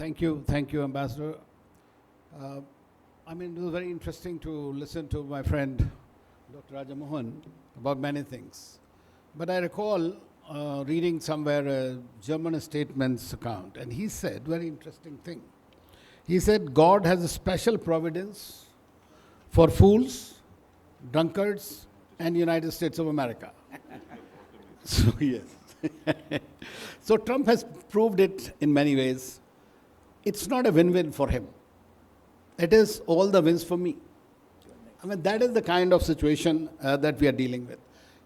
Thank you, Ambassador. Uh, it was very interesting to listen to my friend, Dr. Rajamohan, about many things. But I recall reading somewhere a German statement's account, and he said, very interesting thing. He said, God has a special providence for fools, drunkards, and United States of America. So, yes. So Trump has proved it in many ways. It's not a win-win for him. It is all the wins for me. That is the kind of situation that we are dealing with.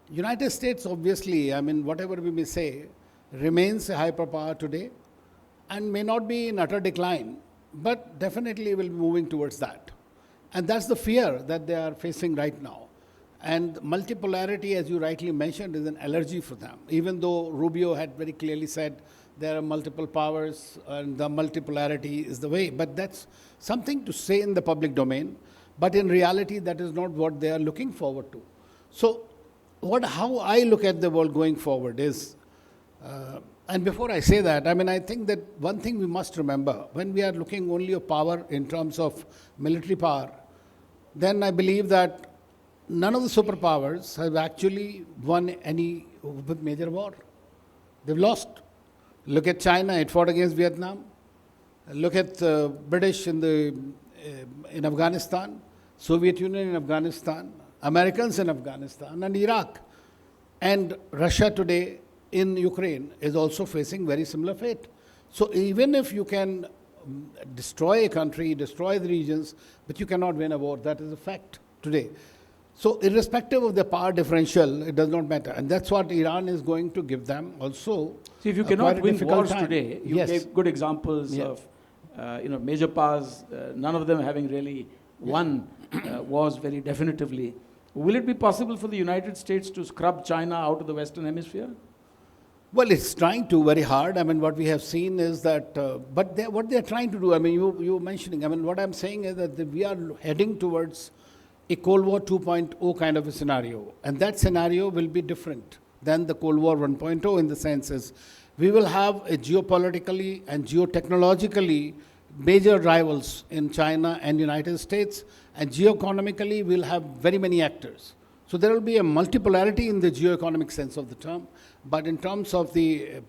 United States, obviously, whatever we may say, remains a hyperpower today and may not be in utter decline, but definitely will be moving towards that. And that's the fear that they are facing right now. And multipolarity, as you rightly mentioned, is an allergy for them. Even though Rubio had very clearly said there are multiple powers and the multipolarity is the way. But that's something to say in the public domain. But in reality, that is not what they are looking forward to. So how I look at the world going forward is, and before I say that, I think that one thing we must remember, when we are looking only at power in terms of military power, then I believe that none of the superpowers have actually won any major war. They've lost. Look at China, it fought against Vietnam. Look at British in Afghanistan, Soviet Union in Afghanistan, Americans in Afghanistan and Iraq. And Russia today in Ukraine is also facing very similar fate. So even if you can destroy a country, destroy the regions, but you cannot win a war, that is a fact today. So irrespective of the power differential, it does not matter. And that's what Iran is going to give them also. See, if you cannot win wars time. Today, you gave good examples of major powers, none of them having really won wars very definitively. Will it be possible for the United States to scrub China out of the Western Hemisphere? Well, it's trying to very hard. What we have seen is that, but what they're trying to do, you were mentioning, what I'm saying is that we are heading towards a Cold War 2.0 kind of a scenario. And that scenario will be different than the Cold War 1.0 in the sense is we will have a geopolitically and geotechnologically major rivals in China and United States, and geoeconomically we'll have very many actors. So there will be a multipolarity in the geoeconomic sense of the term, but in terms of the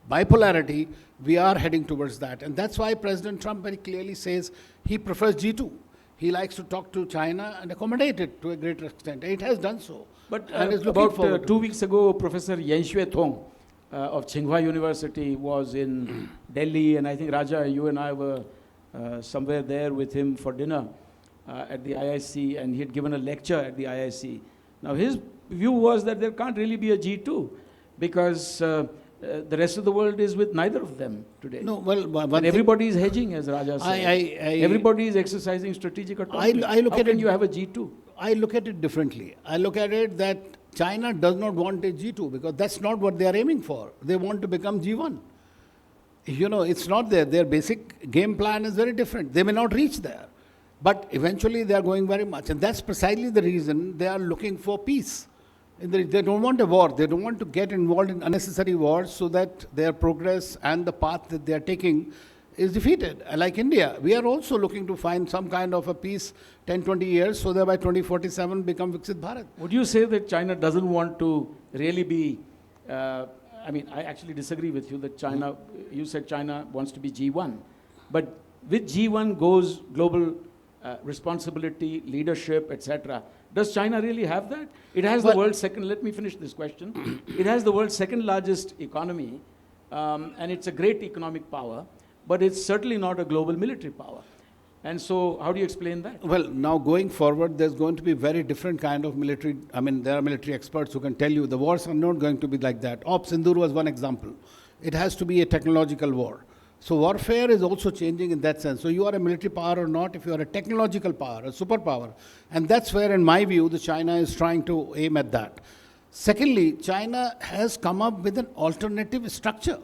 bipolarity, we are heading towards that. And that's why President Trump very clearly says he prefers G2. He likes to talk to China and accommodate it to a greater extent. It has done so. But about 2 weeks ago, Professor Yenxue Tong of Tsinghua University was in Delhi, and I think Raja, you and I were somewhere there with him for dinner at the IIC, and he had given a lecture at the IIC. Now his view was that there can't really be a G2 because the rest of the world is with neither of them today. No, well, and everybody is hedging, as Raja said. Everybody is exercising strategic autonomy. How can you have a G2? I look at it differently. I look at it that China does not want a G2 because that's not what they are aiming for. They want to become G1. It's not there. Their basic game plan is very different. They may not reach there. But eventually they are going very much. And that's precisely the reason they are looking for peace. They don't want a war. They don't want to get involved in unnecessary wars so that their progress and the path that they are taking is defeated. Like India, we are also looking to find some kind of a peace 10, 20 years so that by 2047 become Viksit Bharat. Would you say that China doesn't want to really be, I actually disagree with you that China, you said China wants to be G1. But with G1 goes global responsibility, leadership, etc. Does China really have that? It has the world's second, let me finish this question. It has the world's second largest economy, and it's a great economic power, but it's certainly not a global military power. And so how do you explain that? Well, now going forward, there's going to be very different kind of military, there are military experts who can tell you the wars are not going to be like that. Sindoor was one example. It has to be a technological war. So warfare is also changing in that sense. So you are a military power or not, if you are a technological power, a superpower. And that's where, in my view, China is trying to aim at that. Secondly, China has come up with an alternative structure.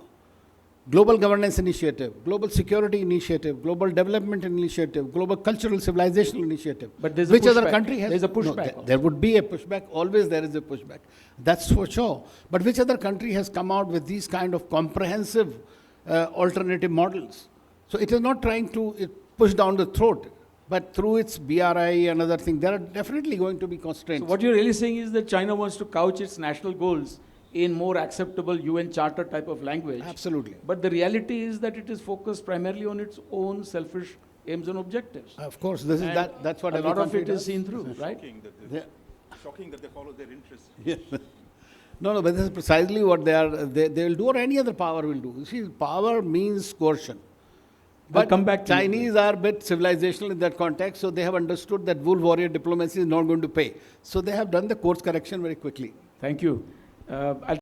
Global Governance Initiative, Global Security Initiative, Global Development Initiative, Global Cultural Civilizational Initiative. But there's which other country has? There's a pushback. No, there would be a pushback. Always there is a pushback. That's for sure. But which other country has come out with these kind of comprehensive alternative models? So it is not trying to push down the throat, but through its BRI and other things, there are definitely going to be constraints. So what you're really saying is that China wants to couch its national goals in more acceptable UN Charter type of language. Absolutely. But the reality is that it is focused primarily on its own selfish aims and objectives. Of course, this is And that's what a every lot of country it is does. seen through, right? Yeah. Shocking that they follow their interests. Yes. No, but this is precisely what they will do, or any other power will do. You see, power means coercion. I'll But come back to you. Chinese are a bit civilizational in that context, so they have understood that wolf warrior diplomacy is not going to pay. So they have done the course correction very quickly. Thank you. I'll